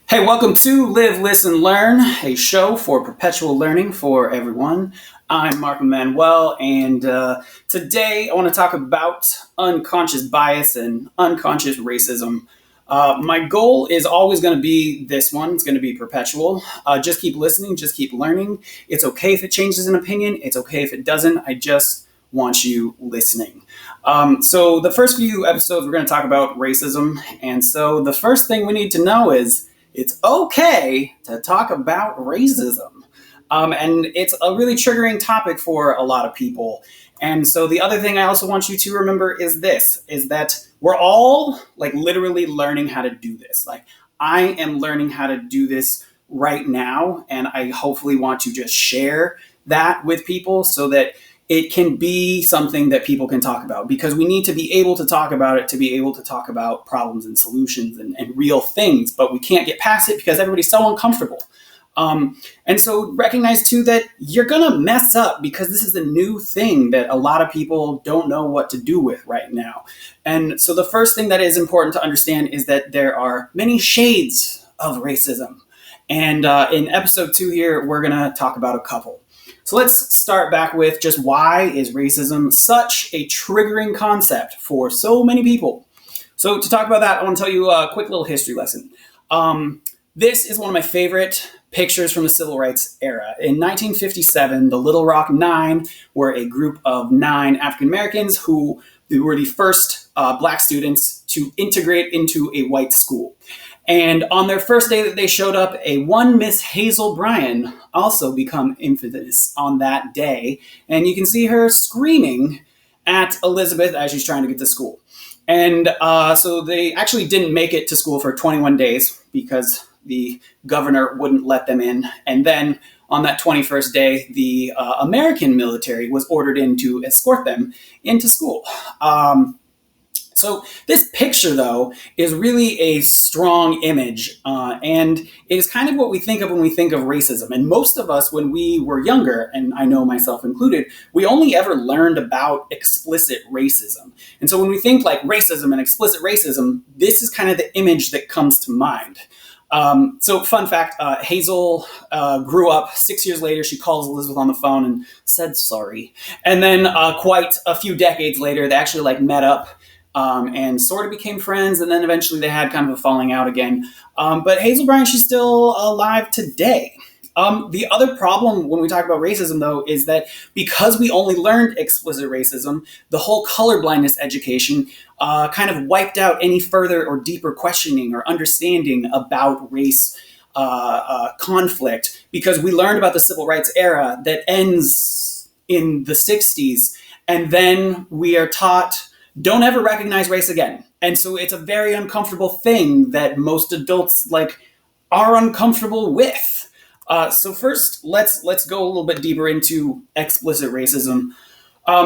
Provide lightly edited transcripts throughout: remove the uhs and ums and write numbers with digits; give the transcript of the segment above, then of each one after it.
Hey, welcome to Live, Listen, Learn, a show for perpetual learning for everyone. I'm Manuel, and today I want to talk about unconscious bias and unconscious racism. My goal is always going to be this one. It's going to be perpetual. Just keep listening, just keep learning. It's okay if it changes an opinion. It's okay if it doesn't. I just want you listening. So the first few episodes, we're going to talk about racism. And so the first thing we need to know is it's okay to talk about racism. And it's a really triggering topic for a lot of people. And so the other thing I also want you to remember is this, is that we're all like literally learning how to do this. Like I am learning how to do this right now. And I hopefully want to just share that with people so that it can be something that people can talk about, because we need to be able to talk about it to be able to talk about problems and solutions and real things, but we can't get past it because everybody's so uncomfortable. And so recognize too that you're going to mess up because this is a new thing that a lot of people don't know what to do with right now. And so the first thing that is important to understand is that there are many shades of racism. And in episode 2 here, we're going to talk about a couple. So let's start back with just why is racism such a triggering concept for so many people? So to talk about that, I want to tell you a quick little history lesson. This is one of my favorite pictures from the Civil Rights era. In 1957, the Little Rock Nine were a group of 9 African Americans who were the first black students to integrate into a white school. And on their first day that they showed up, a one Miss Hazel Bryan also become infamous on that day. And you can see her screaming at Elizabeth as she's trying to get to school. And so they actually didn't make it to school for 21 days because the governor wouldn't let them in. And then on that 21st day, the American military was ordered in to escort them into school. So this picture, though, is really a strong image, and it is kind of what we think of when we think of racism. And most of us, when we were younger, and I know myself included, we only ever learned about explicit racism. And so when we think like racism and explicit racism, this is kind of the image that comes to mind. So fun fact, Hazel grew up 6 years later. She calls Elizabeth on the phone and said sorry. And then quite a few decades later, they actually like met up. And sort of became friends, and then eventually they had kind of a falling out again. But Hazel Bryan, she's still alive today. The other problem when we talk about racism, though, is that because we only learned explicit racism, the whole colorblindness education kind of wiped out any further or deeper questioning or understanding about race conflict, because we learned about the Civil Rights era that ends in the 60s, and then we are taught don't ever recognize race again. And so it's a very uncomfortable thing that most adults like are uncomfortable with. So first, let's go a little bit deeper into explicit racism.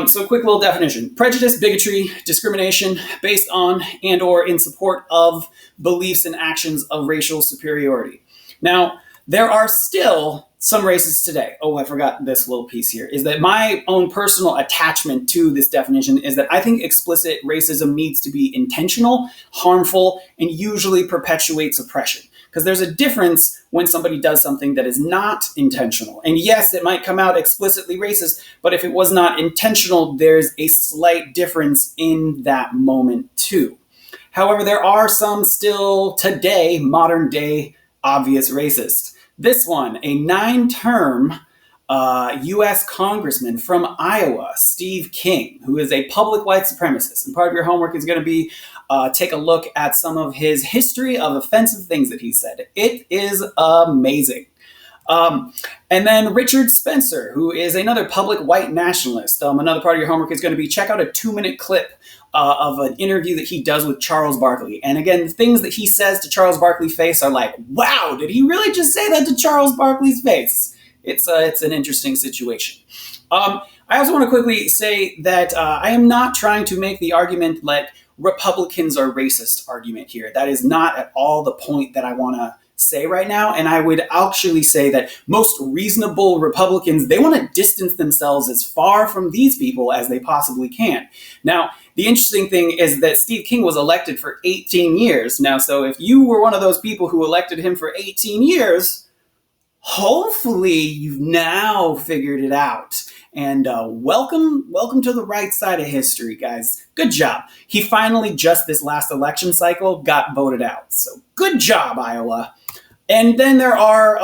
So quick little definition: prejudice, bigotry, discrimination based on and or in support of beliefs and actions of racial superiority. Now, there are still some races today. Oh, I forgot this little piece here, is that my own personal attachment to this definition is that I think explicit racism needs to be intentional, harmful, and usually perpetuates oppression. Because there's a difference when somebody does something that is not intentional. And yes, it might come out explicitly racist, but if it was not intentional, there's a slight difference in that moment too. However, there are some still today, modern day, obvious racists. This one, a 9-term U.S. congressman from Iowa, Steve King, who is a public white supremacist. And part of your homework is going to be take a look at some of his history of offensive things that he said. It is amazing. And then Richard Spencer, who is another public white nationalist. Another part of your homework is going to be check out a 2-minute clip of an interview that he does with Charles Barkley. And again, the things that he says to Charles Barkley's face are like, wow, did he really just say that to Charles Barkley's face? It's an interesting situation. I also want to quickly say that I am not trying to make the argument that Republicans are racist argument here. That is not at all the point that I want to say right now. And I would actually say that most reasonable Republicans, they want to distance themselves as far from these people as they possibly can. Now, the interesting thing is that Steve King was elected for 18 years. Now, so if you were one of those people who elected him for 18 years, hopefully you've now figured it out. And welcome to the right side of history, guys. Good job. He finally, just this last election cycle, got voted out. So good job, Iowa. And then there are,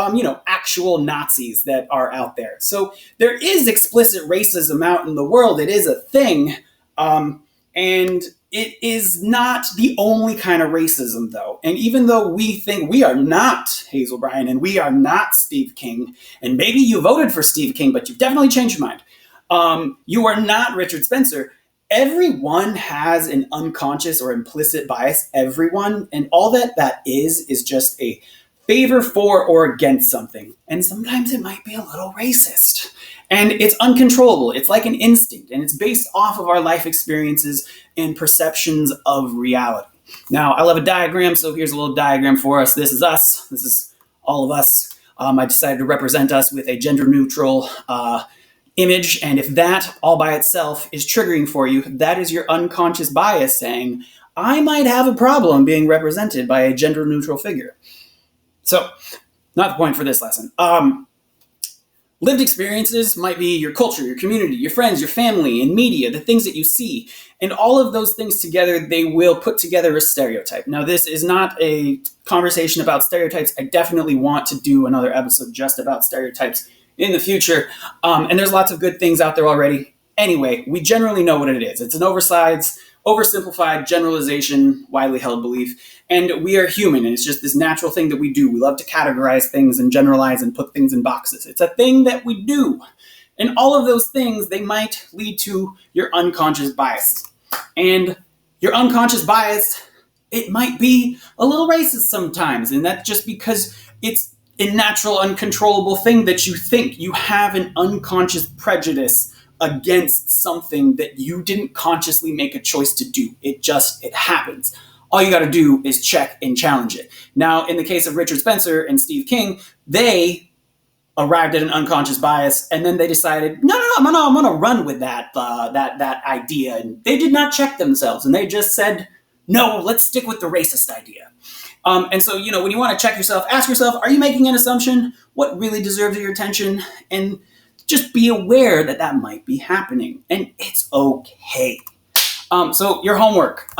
actual Nazis that are out there. So there is explicit racism out in the world. It is a thing. And it is not the only kind of racism, though. And even though we think we are not Hazel Bryan and we are not Steve King, and maybe you voted for Steve King, but you've definitely changed your mind. You are not Richard Spencer. Everyone has an unconscious or implicit bias. Everyone. And all that is just a favor for or against something. And sometimes it might be a little racist. And it's uncontrollable. It's like an instinct, and it's based off of our life experiences and perceptions of reality. Now, I love a diagram, so here's a little diagram for us. This is us. This is all of us. I decided to represent us with a gender-neutral image, and if that all by itself is triggering for you, that is your unconscious bias saying, I might have a problem being represented by a gender-neutral figure. So, not the point for this lesson. Lived experiences might be your culture, your community, your friends, your family, and media, the things that you see. And all of those things together, they will put together a stereotype. Now, this is not a conversation about stereotypes. I definitely want to do another episode just about stereotypes in the future. And there's lots of good things out there already. Anyway, we generally know what it is. It's an oversimplified generalization, widely held belief. And we are human, and it's just this natural thing that we do. We love to categorize things and generalize and put things in boxes. It's a thing that we do. And all of those things, they might lead to your unconscious bias. And your unconscious bias, it might be a little racist sometimes. And that's just because it's a natural, uncontrollable thing that you think. You have an unconscious prejudice against something that you didn't consciously make a choice to do. It happens. All you got to do is check and challenge it. Now, in the case of Richard Spencer and Steve King, they arrived at an unconscious bias, and then they decided, no, I'm gonna run with that idea. And they did not check themselves, and they just said, no, let's stick with the racist idea. And so, when you want to check yourself, ask yourself, are you making an assumption? What really deserves your attention? And just be aware that might be happening, and it's okay. So your homework.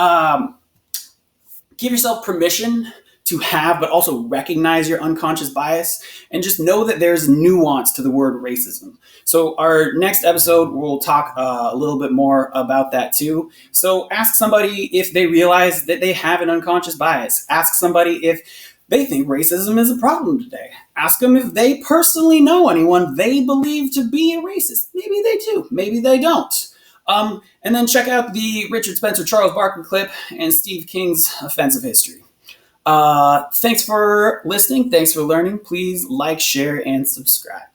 Give yourself permission to have, but also recognize your unconscious bias, and just know that there's nuance to the word racism. So our next episode, we'll talk a little bit more about that too. So ask somebody if they realize that they have an unconscious bias. Ask somebody if they think racism is a problem today. Ask them if they personally know anyone they believe to be a racist. Maybe they do, maybe they don't. And then check out the Richard Spencer Charles Barkley clip and Steve King's offensive history. Thanks for listening. Thanks for learning. Please like, share, and subscribe.